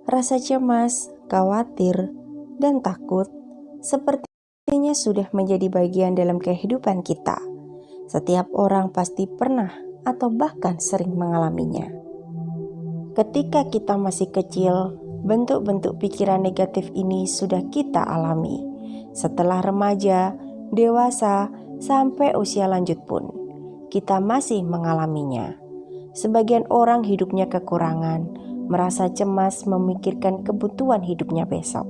Rasa cemas, khawatir, dan takut sepertinya sudah menjadi bagian dalam kehidupan kita. Setiap orang pasti pernah atau bahkan sering mengalaminya. Ketika kita masih kecil, bentuk-bentuk pikiran negatif ini sudah kita alami. Setelah remaja, dewasa, sampai usia lanjut pun, kita masih mengalaminya. Sebagian orang hidupnya kekurangan, merasa cemas memikirkan kebutuhan hidupnya besok.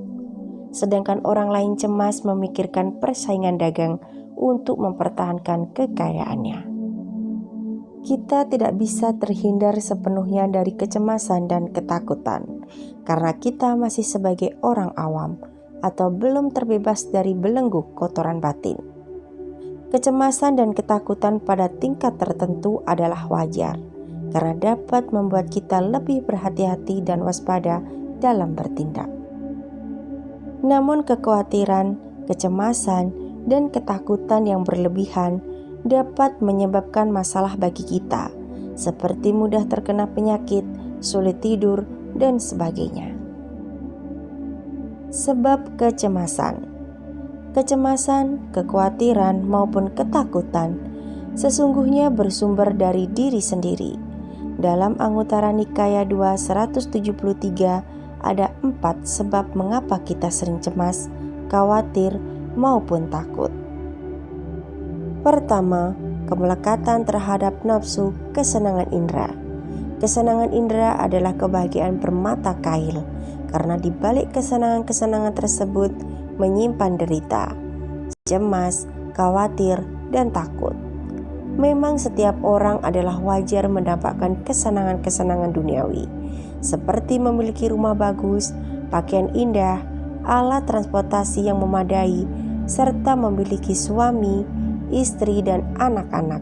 Sedangkan orang lain cemas memikirkan persaingan dagang untuk mempertahankan kekayaannya. Kita tidak bisa terhindar sepenuhnya dari kecemasan dan ketakutan, karena kita masih sebagai orang awam atau belum terbebas dari belenggu kotoran batin. Kecemasan dan ketakutan pada tingkat tertentu adalah wajar, karena dapat membuat kita lebih berhati-hati dan waspada dalam bertindak. Namun kekhawatiran, kecemasan, dan ketakutan yang berlebihan dapat menyebabkan masalah bagi kita, seperti mudah terkena penyakit, sulit tidur, dan sebagainya. Sebab kecemasan, kekhawatiran, maupun ketakutan sesungguhnya bersumber dari diri sendiri. Dalam Anguttara Nikaya 2-173 ada 4 sebab mengapa kita sering cemas, khawatir, maupun takut. Pertama, kemelekatan terhadap nafsu kesenangan indera. Kesenangan indera adalah kebahagiaan bermata kail, karena di balik kesenangan-kesenangan tersebut menyimpan derita, cemas, khawatir, dan takut. Memang setiap orang adalah wajar mendapatkan kesenangan-kesenangan duniawi, seperti memiliki rumah bagus, pakaian indah, alat transportasi yang memadai, serta memiliki suami, istri, dan anak-anak.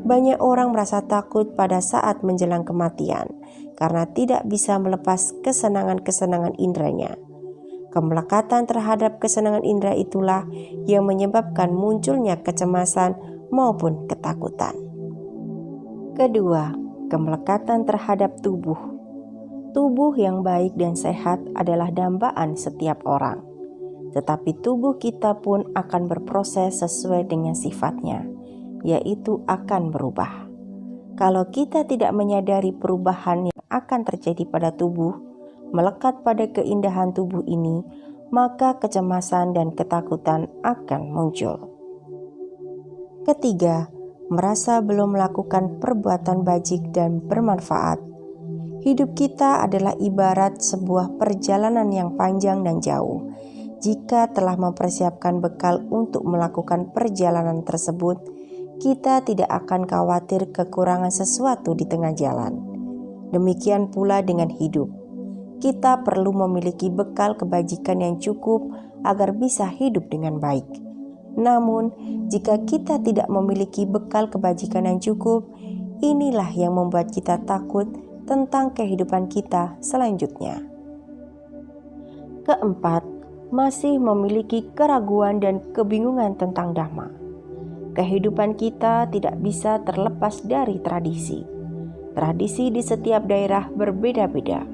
Banyak orang merasa takut pada saat menjelang kematian karena tidak bisa melepas kesenangan-kesenangan inderanya. Kemelekatan terhadap kesenangan indera itulah yang menyebabkan munculnya kecemasan maupun ketakutan. Kedua, kemelekatan terhadap tubuh. Tubuh yang baik dan sehat adalah dambaan setiap orang. Tetapi tubuh kita pun akan berproses sesuai dengan sifatnya, yaitu akan berubah. Kalau kita tidak menyadari perubahan yang akan terjadi pada tubuh, melekat pada keindahan tubuh ini, maka kecemasan dan ketakutan akan muncul. Ketiga, merasa belum melakukan perbuatan bajik dan bermanfaat. Hidup kita adalah ibarat sebuah perjalanan yang panjang dan jauh. Jika telah mempersiapkan bekal untuk melakukan perjalanan tersebut, kita tidak akan khawatir kekurangan sesuatu di tengah jalan. Demikian pula dengan hidup. Kita perlu memiliki bekal kebajikan yang cukup agar bisa hidup dengan baik. Namun, jika kita tidak memiliki bekal kebajikan yang cukup, inilah yang membuat kita takut tentang kehidupan kita selanjutnya. Keempat, masih memiliki keraguan dan kebingungan tentang dhamma. Kehidupan kita tidak bisa terlepas dari tradisi. Tradisi di setiap daerah berbeda-beda.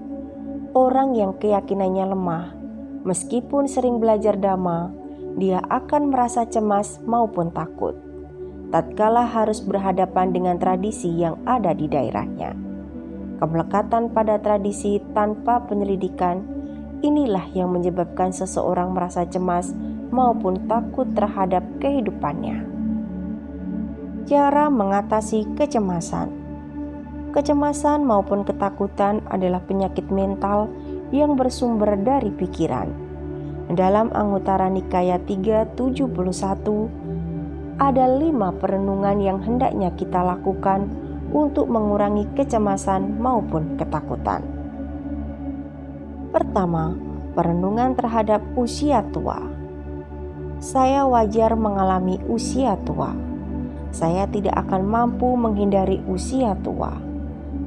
Orang yang keyakinannya lemah, meskipun sering belajar dhamma, dia akan merasa cemas maupun takut tatkala harus berhadapan dengan tradisi yang ada di daerahnya. Kemelekatan pada tradisi tanpa penyelidikan, inilah yang menyebabkan seseorang merasa cemas maupun takut terhadap kehidupannya. Cara mengatasi kecemasan. Kecemasan maupun ketakutan adalah penyakit mental yang bersumber dari pikiran. Dalam Anguttara Nikaya 371, ada 5 perenungan yang hendaknya kita lakukan untuk mengurangi kecemasan maupun ketakutan. Pertama, perenungan terhadap usia tua. Saya wajar mengalami usia tua. Saya tidak akan mampu menghindari usia tua.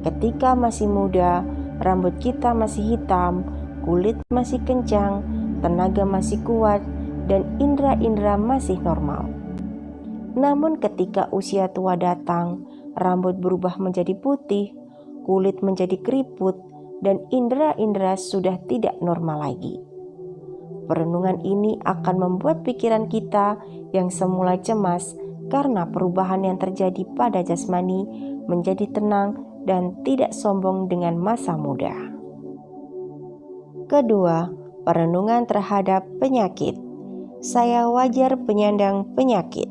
Ketika masih muda, rambut kita masih hitam, kulit masih kencang, tenaga masih kuat, dan indera-indera masih normal. Namun ketika usia tua datang, rambut berubah menjadi putih, kulit menjadi keriput, dan indera-indera sudah tidak normal lagi. Perenungan ini akan membuat pikiran kita yang semula cemas karena perubahan yang terjadi pada jasmani menjadi tenang dan tidak sombong dengan masa muda. Kedua, perenungan terhadap penyakit. Saya wajar penyandang penyakit.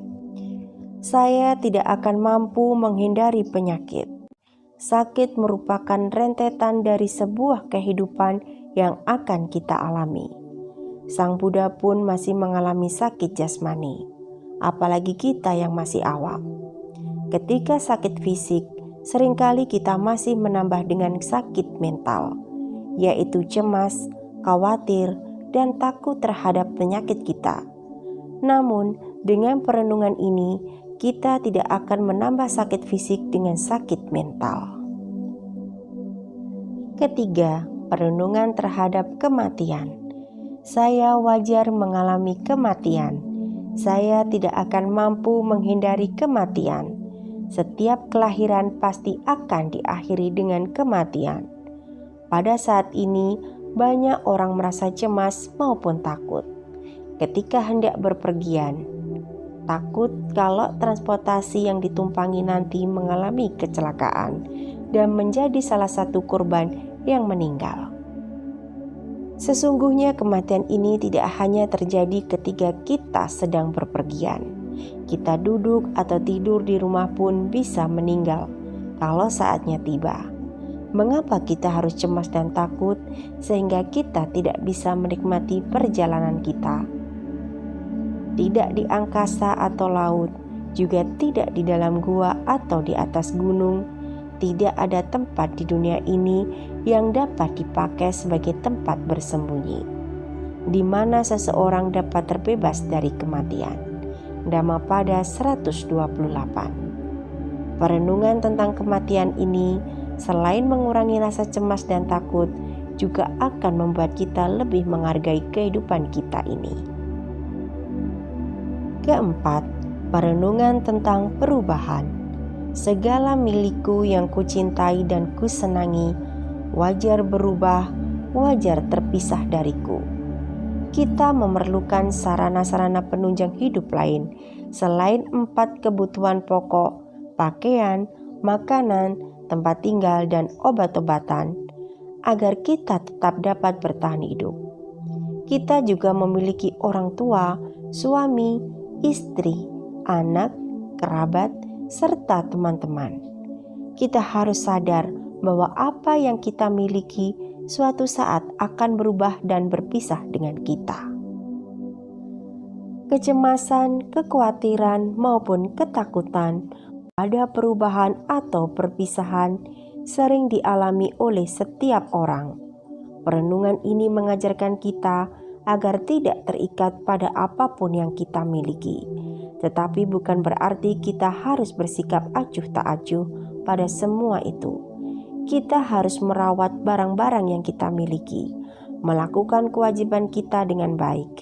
Saya tidak akan mampu menghindari penyakit. Sakit merupakan rentetan dari sebuah kehidupan yang akan kita alami. Sang Buddha pun masih mengalami sakit jasmani, apalagi kita yang masih awam. Ketika sakit fisik, seringkali kita masih menambah dengan sakit mental, yaitu cemas, khawatir, dan takut terhadap penyakit kita. Namun, dengan perenungan ini, kita tidak akan menambah sakit fisik dengan sakit mental. Ketiga, perenungan terhadap kematian. Saya wajar mengalami kematian. Saya tidak akan mampu menghindari kematian. Setiap kelahiran pasti akan diakhiri dengan kematian. Pada saat ini, banyak orang merasa cemas maupun takut ketika hendak berpergian. Takut kalau transportasi yang ditumpangi nanti mengalami kecelakaan dan menjadi salah satu korban yang meninggal. Sesungguhnya kematian ini tidak hanya terjadi ketika kita sedang berpergian. Kita duduk atau tidur di rumah pun bisa meninggal kalau saatnya tiba. Mengapa kita harus cemas dan takut sehingga kita tidak bisa menikmati perjalanan kita? Tidak di angkasa atau laut, juga tidak di dalam gua atau di atas gunung. Tidak ada tempat di dunia ini yang dapat dipakai sebagai tempat bersembunyi, di mana seseorang dapat terbebas dari kematian. Dhammapada 128. Perenungan tentang kematian ini selain mengurangi rasa cemas dan takut, juga akan membuat kita lebih menghargai kehidupan kita ini. Keempat, perenungan tentang perubahan. Segala milikku yang kucintai dan kusenangi, wajar berubah, wajar terpisah dariku. Kita memerlukan sarana-sarana penunjang hidup lain selain 4 kebutuhan pokok, pakaian, makanan, tempat tinggal, dan obat-obatan, agar kita tetap dapat bertahan hidup. Kita juga memiliki orang tua, suami, istri, anak, kerabat, serta teman-teman. Kita harus sadar bahwa apa yang kita miliki suatu saat akan berubah dan berpisah dengan kita. Kecemasan, kekhawatiran, maupun ketakutan pada perubahan atau perpisahan sering dialami oleh setiap orang. Perenungan ini mengajarkan kita agar tidak terikat pada apapun yang kita miliki. Tetapi bukan berarti kita harus bersikap acuh tak acuh pada semua itu. Kita harus merawat barang-barang yang kita miliki, melakukan kewajiban kita dengan baik.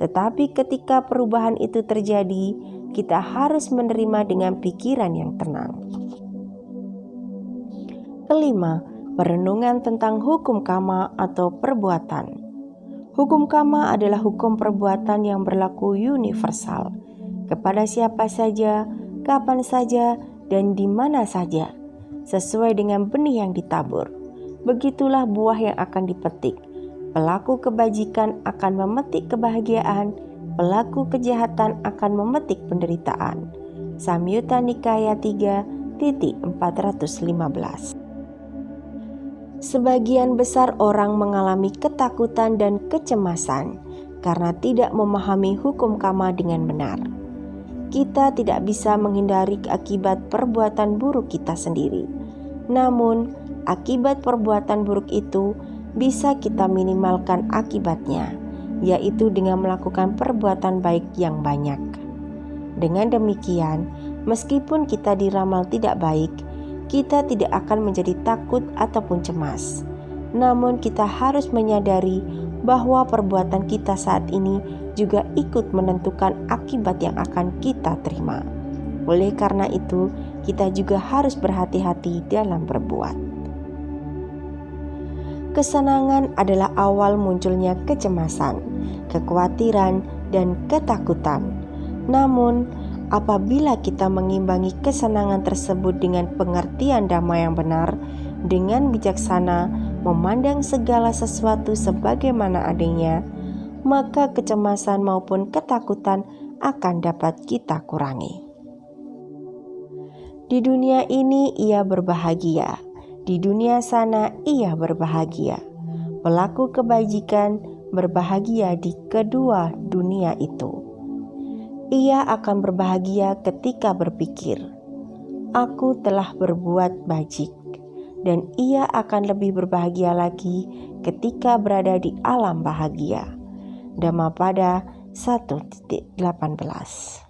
Tetapi ketika perubahan itu terjadi, kita harus menerima dengan pikiran yang tenang. Kelima, perenungan tentang hukum karma atau perbuatan. Hukum karma adalah hukum perbuatan yang berlaku universal kepada siapa saja, kapan saja, dan di mana saja, sesuai dengan benih yang ditabur. Begitulah buah yang akan dipetik. Pelaku kebajikan akan memetik kebahagiaan, pelaku kejahatan akan memetik penderitaan. Samyutta Nikaya 3.415. Sebagian besar orang mengalami ketakutan dan kecemasan karena tidak memahami hukum karma dengan benar. Kita tidak bisa menghindari akibat perbuatan buruk kita sendiri. Namun, akibat perbuatan buruk itu bisa kita minimalkan akibatnya, yaitu dengan melakukan perbuatan baik yang banyak. Dengan demikian, meskipun kita diramal tidak baik, kita tidak akan menjadi takut ataupun cemas. Namun kita harus menyadari bahwa perbuatan kita saat ini juga ikut menentukan akibat yang akan kita terima. Oleh karena itu, kita juga harus berhati-hati dalam berbuat. Kesenangan adalah awal munculnya kecemasan, kekhawatiran, dan ketakutan. Namun, apabila kita mengimbangi kesenangan tersebut dengan pengertian damai yang benar, dengan bijaksana memandang segala sesuatu sebagaimana adanya, maka kecemasan maupun ketakutan akan dapat kita kurangi. Di dunia ini ia berbahagia, di dunia sana ia berbahagia. Pelaku kebajikan berbahagia di kedua dunia itu. Ia akan berbahagia ketika berpikir, "Aku telah berbuat bajik," dan ia akan lebih berbahagia lagi ketika berada di alam bahagia. Dhammapada 1:18.